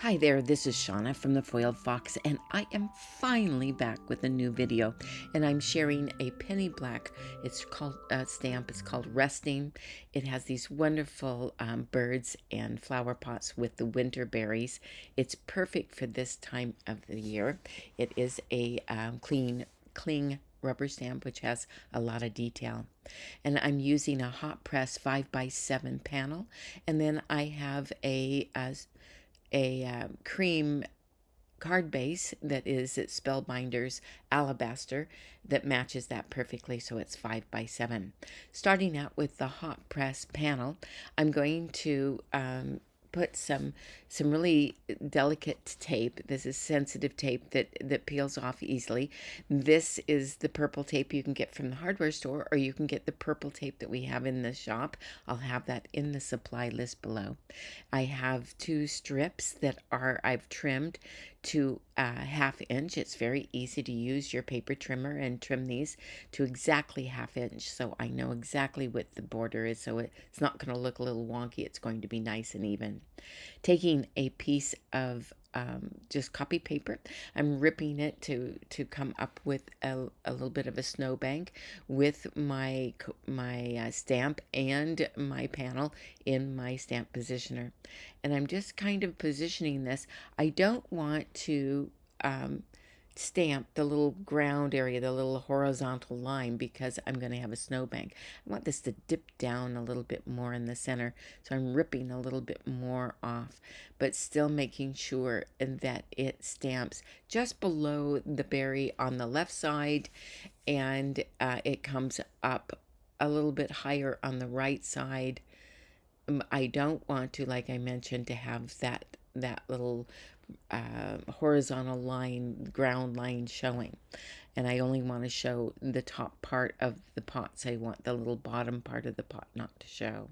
Hi there, this is Shauna from the Foiled Fox, and I am finally back with a new video. And I'm sharing a penny black. It's called stamp. It's called Resting. It has these wonderful birds and flower pots with the winter berries. It's perfect for this time of the year. It is a cling rubber stamp, which has a lot of detail. And I'm using a hot press 5x7 panel, and then I have a cream card base that is at Spellbinders Alabaster that matches that perfectly, so it's 5x7. Starting out with the hot press panel, I'm going to put some really delicate tape. This is sensitive tape that peels off easily. This is the purple tape you can get from the hardware store, or you can get the purple tape that we have in the shop. I'll have that in the supply list below. I have two strips that I've trimmed to a 1/2 inch. It's very easy to use your paper trimmer and trim these to exactly 1/2 inch, so I know exactly what the border is, so it's not going to look a little wonky. It's going to be nice and even. Taking a piece of just copy paper, I'm ripping it to come up with a little bit of a snowbank with my stamp and my panel in my stamp positioner. And I'm just kind of positioning this. I don't want to stamp the little ground area, the little horizontal line, because I'm going to have a snowbank. I want this to dip down a little bit more in the center, so I'm ripping a little bit more off, but still making sure that it stamps just below the berry on the left side, and it comes up a little bit higher on the right side. I don't want to, like I mentioned, to have that little horizontal line, ground line showing. And I only want to show the top part of the pots. I want the little bottom part of the pot not to show.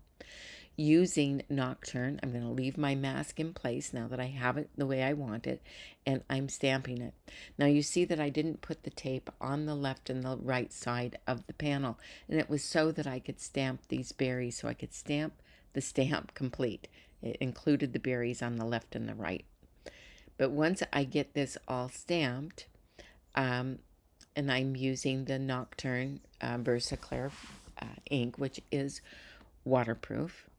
Using Nocturne, I'm going to leave my mask in place now that I have it the way I want it, and I'm stamping it. Now you see that I didn't put the tape on the left and the right side of the panel, and it was so that I could stamp these berries, so I could stamp the stamp complete. It included the berries on the left and the right. But once I get this all stamped, and I'm using the Nocturne Versaclear ink, which is waterproof.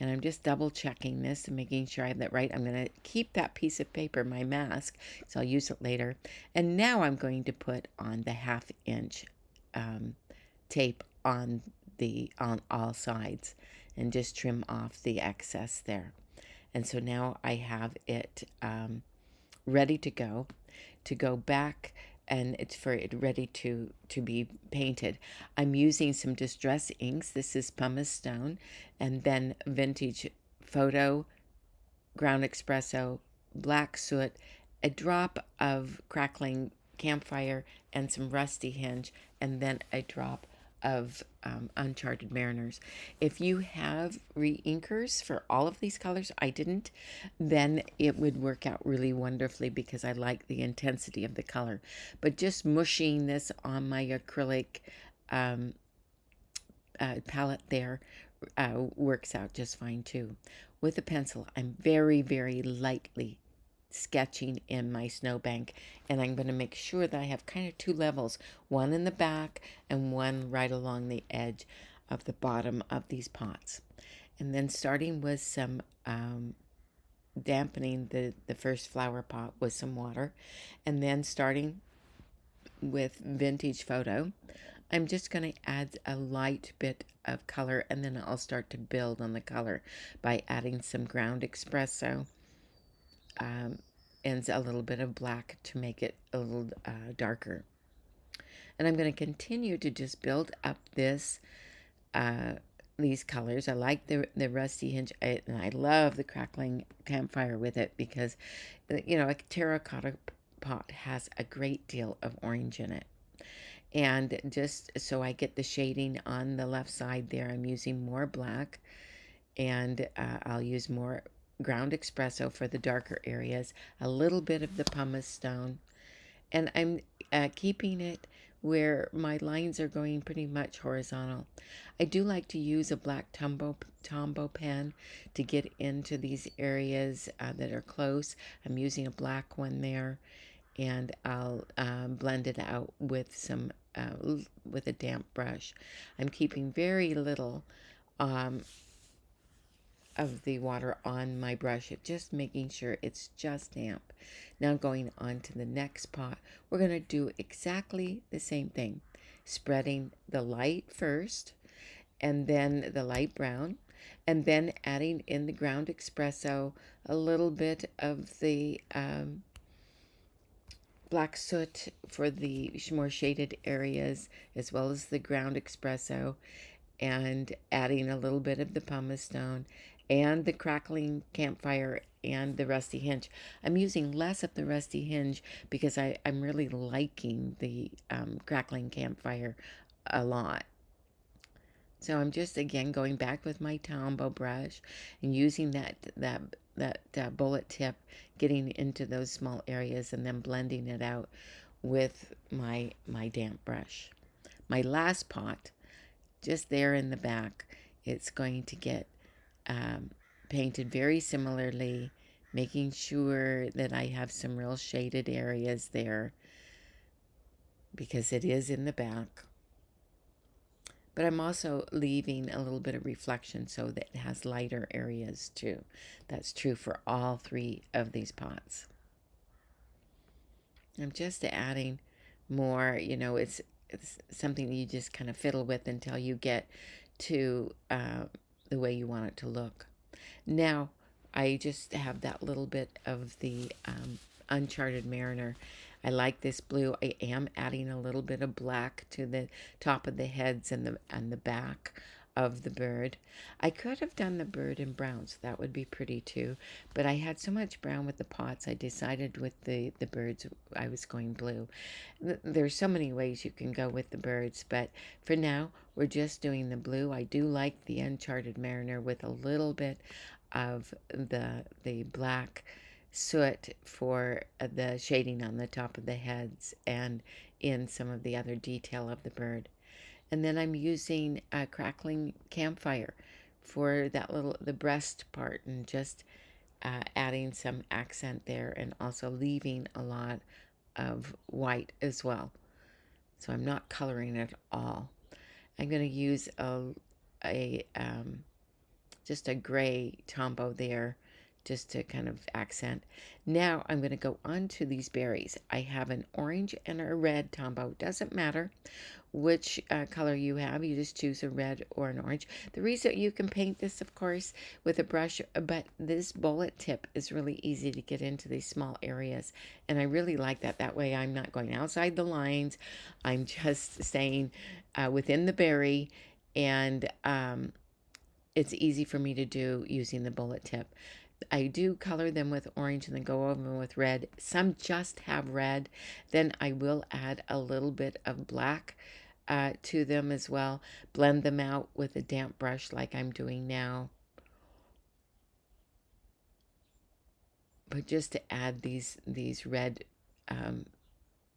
And I'm just double checking this and making sure I have that right. I'm going to keep that piece of paper, my mask, so I'll use it later. And now I'm going to put on the 1/2 inch tape on all sides and just trim off the excess there. And so now I have it ready to go back, and it's for it ready to be painted. I'm using some distress inks. This is pumice stone, and then vintage photo, ground espresso, black soot, a drop of crackling campfire, and some rusty hinge, and then a drop of Uncharted Mariners. If you have re-inkers for all of these colors, I didn't, then it would work out really wonderfully because I like the intensity of the color. But just mushing this on my acrylic palette there works out just fine too. With a pencil, I'm very, very lightly sketching in my snowbank, and I'm going to make sure that I have kind of two levels, one in the back and one right along the edge of the bottom of these pots. And then starting with some dampening the first flower pot with some water, and then starting with vintage photo, I'm just going to add a light bit of color, and then I'll start to build on the color by adding some ground espresso and a little bit of black to make it a little darker. And I'm going to continue to just build up these colors. I like the rusty hinge, and I love the crackling campfire with it because, a terracotta pot has a great deal of orange in it. And just so I get the shading on the left side there, I'm using more black, and I'll use more ground espresso for the darker areas, a little bit of the pumice stone, and I'm keeping it where my lines are going pretty much horizontal. I do like to use a black Tombow pen to get into these areas that are close. I'm using a black one there, and I'll blend it out with some with a damp brush. I'm keeping very little um, of the water on my brush, just making sure it's just damp. Now going on to the next pot, we're going to do exactly the same thing, spreading the light first and then the light brown, and then adding in the ground espresso, a little bit of the black soot for the more shaded areas, as well as the ground espresso, and adding a little bit of the pumice stone and the crackling campfire and the rusty hinge. I'm using less of the rusty hinge because I'm really liking the crackling campfire a lot. So I'm just again going back with my Tombow brush and using that bullet tip, getting into those small areas and then blending it out with my damp brush. My last pot, just there in the back, it's going to get painted very similarly, making sure that I have some real shaded areas there because it is in the back. But I'm also leaving a little bit of reflection so that it has lighter areas too. That's true for all three of these pots. I'm just adding more, it's something you just kind of fiddle with until you get to the way you want it to look. Now, I just have that little bit of the Uncharted Mariner. I like this blue. I am adding a little bit of black to the top of the heads and the back of the bird. I could have done the bird in brown, so that would be pretty too. But I had so much brown with the pots, I decided with the birds I was going blue. There's so many ways you can go with the birds, but for now we're just doing the blue. I do like the Uncharted Mariner with a little bit of the black soot for the shading on the top of the heads and in some of the other detail of the bird. And then I'm using a crackling campfire for the breast part, and just adding some accent there and also leaving a lot of white as well. So I'm not coloring at all. I'm going to use a just a gray Tombow there just to kind of accent. Now I'm going to go on to these berries. I have an orange and a red Tombow. Doesn't matter which color you have. You just choose a red or an orange. The reason you can paint this, of course, with a brush, but this bullet tip is really easy to get into these small areas. And I really like that. That way I'm not going outside the lines. I'm just staying within the berry, and it's easy for me to do using the bullet tip. I do color them with orange and then go over them with red. Some just have red. Then I will add a little bit of black to them as well. Blend them out with a damp brush like I'm doing now. But just to add these red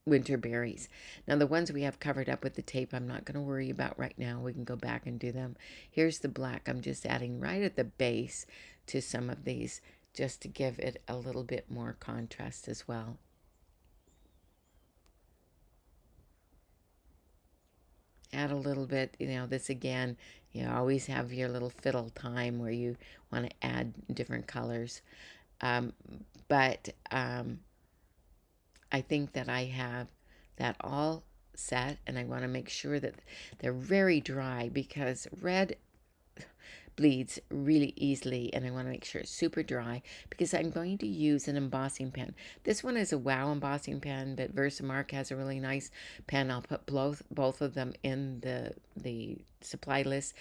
winter berries. Now the ones we have covered up with the tape, I'm not going to worry about right now. We can go back and do them. Here's the black. I'm just adding right at the base to some of these just to give it a little bit more contrast as well. Add a little bit, this again, you always have your little fiddle time where you want to add different colors. But I think that I have that all set, and I want to make sure that they're very dry because red bleeds really easily, and I want to make sure it's super dry because I'm going to use an embossing pen. This one is a Wow embossing pen, but Versamark has a really nice pen. I'll put both of them in the supply list.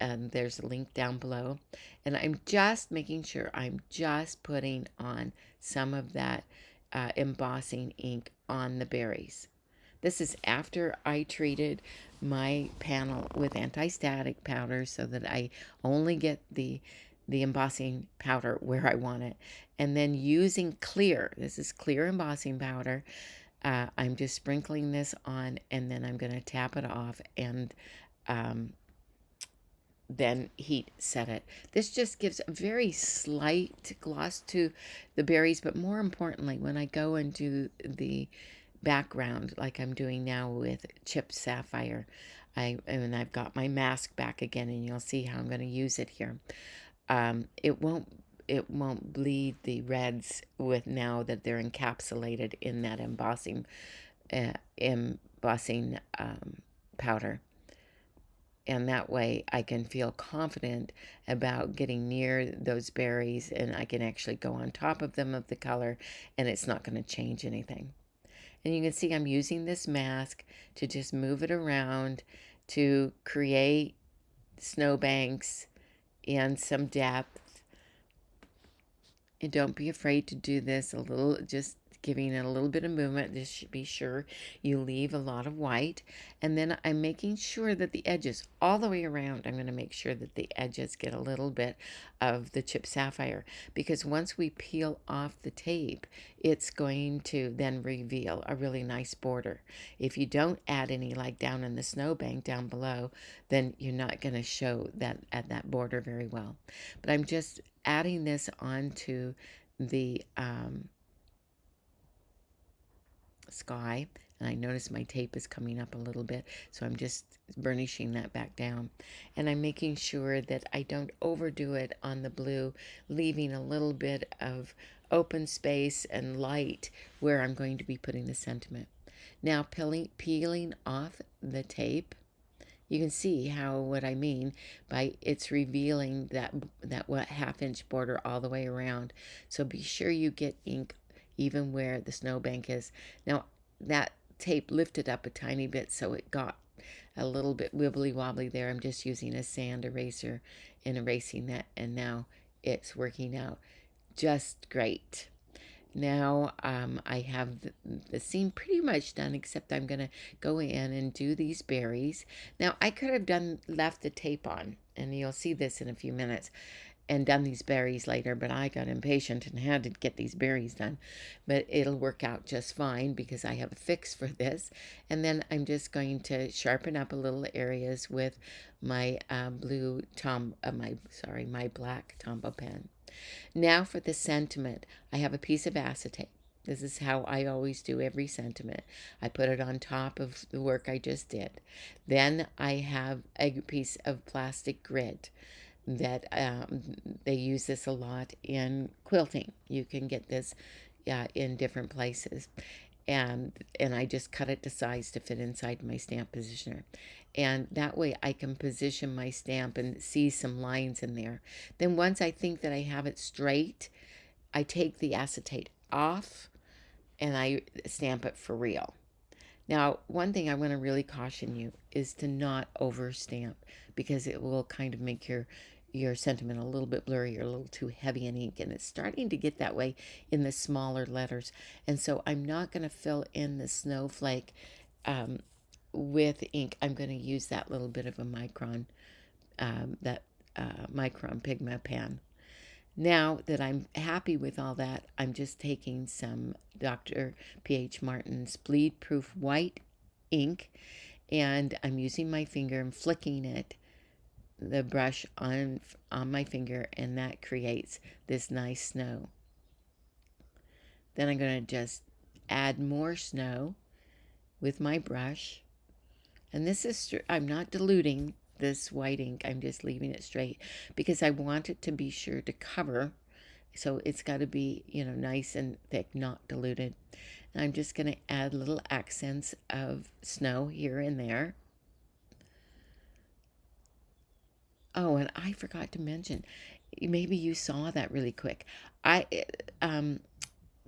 There's a link down below, and I'm just making sure I'm just putting on some of that embossing ink on the berries. This is after I treated my panel with anti-static powder so that I only get the embossing powder where I want it. And then using clear, this is clear embossing powder, I'm just sprinkling this on, and then I'm going to tap it off and um, then heat set it. This just gives a very slight gloss to the berries, but more importantly, when I go and do the background like I'm doing now with chipped sapphire, I've got my mask back again, and you'll see how I'm going to use it here. It won't bleed the reds with now that they're encapsulated in that embossing powder. And that way I can feel confident about getting near those berries, and I can actually go on top of them of the color, and it's not going to change anything. And you can see I'm using this mask to just move it around to create snowbanks and some depth. And don't be afraid to do this a little, just giving it a little bit of movement. Just should be sure you leave a lot of white. And then I'm making sure that the edges, all the way around, I'm going to make sure that the edges get a little bit of the chipped sapphire. Because once we peel off the tape, it's going to then reveal a really nice border. If you don't add any, like down in the snowbank down below, then you're not going to show that at that border very well. But I'm just adding this onto the sky, and I notice my tape is coming up a little bit, so I'm just burnishing that back down, and I'm making sure that I don't overdo it on the blue, leaving a little bit of open space and light where I'm going to be putting the sentiment. Now peeling off the tape, you can see how what I mean by it's revealing that what half-inch border all the way around. So be sure you get ink even where the snowbank is. Now that tape lifted up a tiny bit, so it got a little bit wibbly wobbly there. I'm just using a sand eraser and erasing that, and now it's working out just great. Now I have the scene pretty much done, except I'm going to go in and do these berries. Now I could have left the tape on, and you'll see this in a few minutes, and done these berries later, but I got impatient and had to get these berries done. But it'll work out just fine because I have a fix for this. And then I'm just going to sharpen up a little areas with my my black Tombow pen. Now for the sentiment, I have a piece of acetate. This is how I always do every sentiment. I put it on top of the work I just did. Then I have a piece of plastic grid that they use this a lot in quilting. You can get this in different places. And I just cut it to size to fit inside my stamp positioner. And that way I can position my stamp and see some lines in there. Then once I think that I have it straight, I take the acetate off and I stamp it for real. Now, one thing I want to really caution you is to not overstamp, because it will kind of make your sentiment a little bit blurry or a little too heavy in ink, and it's starting to get that way in the smaller letters. And so I'm not going to fill in the snowflake with ink. I'm going to use that little bit of a micron, micron Pigma pen. Now that I'm happy with all that, I'm just taking some Dr. P.H. Martin's bleed proof white ink, and I'm using my finger and flicking the brush on my finger, and that creates this nice snow. Then I'm going to just add more snow with my brush, and this is I'm not diluting this white ink. I'm just leaving it straight because I want it to be sure to cover. So it's got to be, nice and thick, not diluted. And I'm just going to add little accents of snow here and there. Oh, and I forgot to mention, maybe you saw that really quick.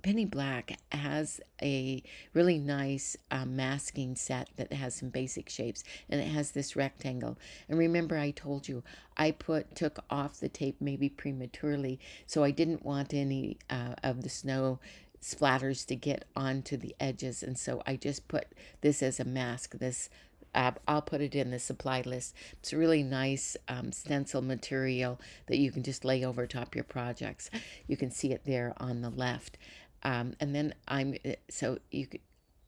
Penny Black has a really nice masking set that has some basic shapes, and it has this rectangle. And remember, I told you I took off the tape maybe prematurely, so I didn't want any of the snow splatters to get onto the edges, and so I just put this as a mask. I'll put it in the supply list. It's a really nice stencil material that you can just lay over top your projects. You can see it there on the left. And then so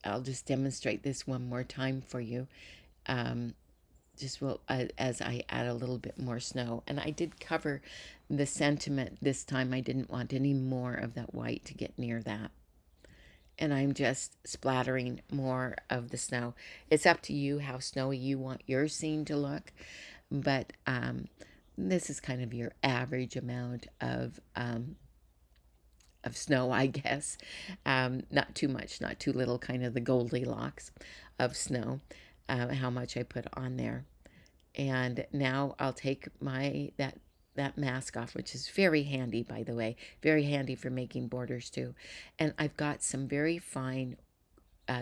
I'll just demonstrate this one more time for you. Um, just will as I add a little bit more snow. And I did cover the sentiment this time. I didn't want any more of that white to get near that. And I'm just splattering more of the snow. It's up to you how snowy you want your scene to look, but this is kind of your average amount of snow, I guess. Not too much, not too little, kind of the Goldilocks of snow, how much I put on there. And now I'll take that mask off, which is very handy, by the way, very handy for making borders too. And I've got some very fine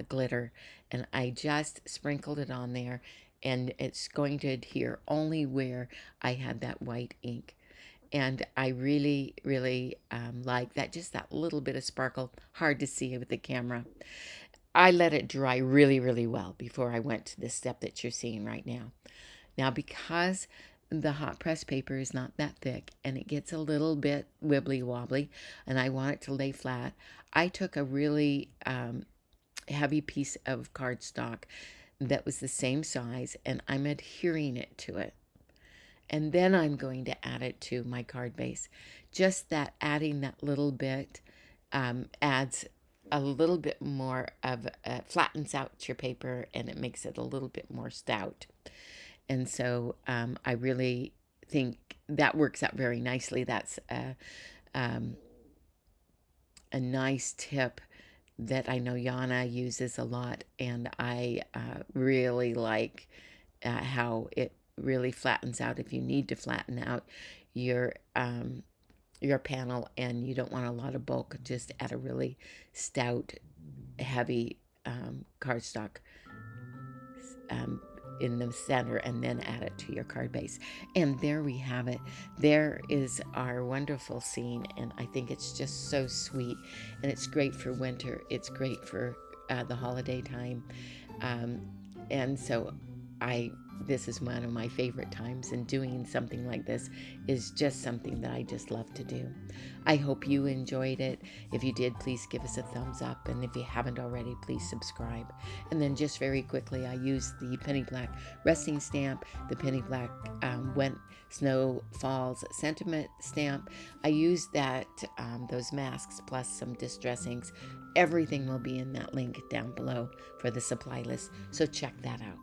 glitter, and I just sprinkled it on there, and it's going to adhere only where I had that white ink. And I really, really like that, just that little bit of sparkle, hard to see with the camera. I let it dry really, really well before I went to this step that you're seeing right now. Now, because the hot press paper is not that thick and it gets a little bit wibbly wobbly and I want it to lay flat, I took a really heavy piece of cardstock that was the same size and I'm adhering it to it. And then I'm going to add it to my card base. Just that adding that little bit adds a little bit more of, flattens out your paper and it makes it a little bit more stout. And so I really think that works out very nicely. That's a nice tip that I know Yana uses a lot, and I really like how it really flattens out if you need to flatten out your panel and you don't want a lot of bulk. Just add a really stout, heavy cardstock in the center and then add it to your card base. And there we have it. There is our wonderful scene, and I think it's just so sweet, and it's great for winter. It's great for the holiday time. And so this is one of my favorite times, and doing something like this is just something that I just love to do. I hope you enjoyed it. If you did, please give us a thumbs up, and if you haven't already, please subscribe. And then just very quickly, I used the Penny Black resting stamp, the Penny Black When Snow Falls sentiment stamp. I used that those masks plus some distressings. Everything will be in that link down below for the supply list, so check that out.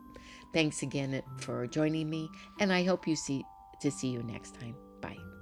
Thanks again for joining me, and I hope to see you next time. Bye.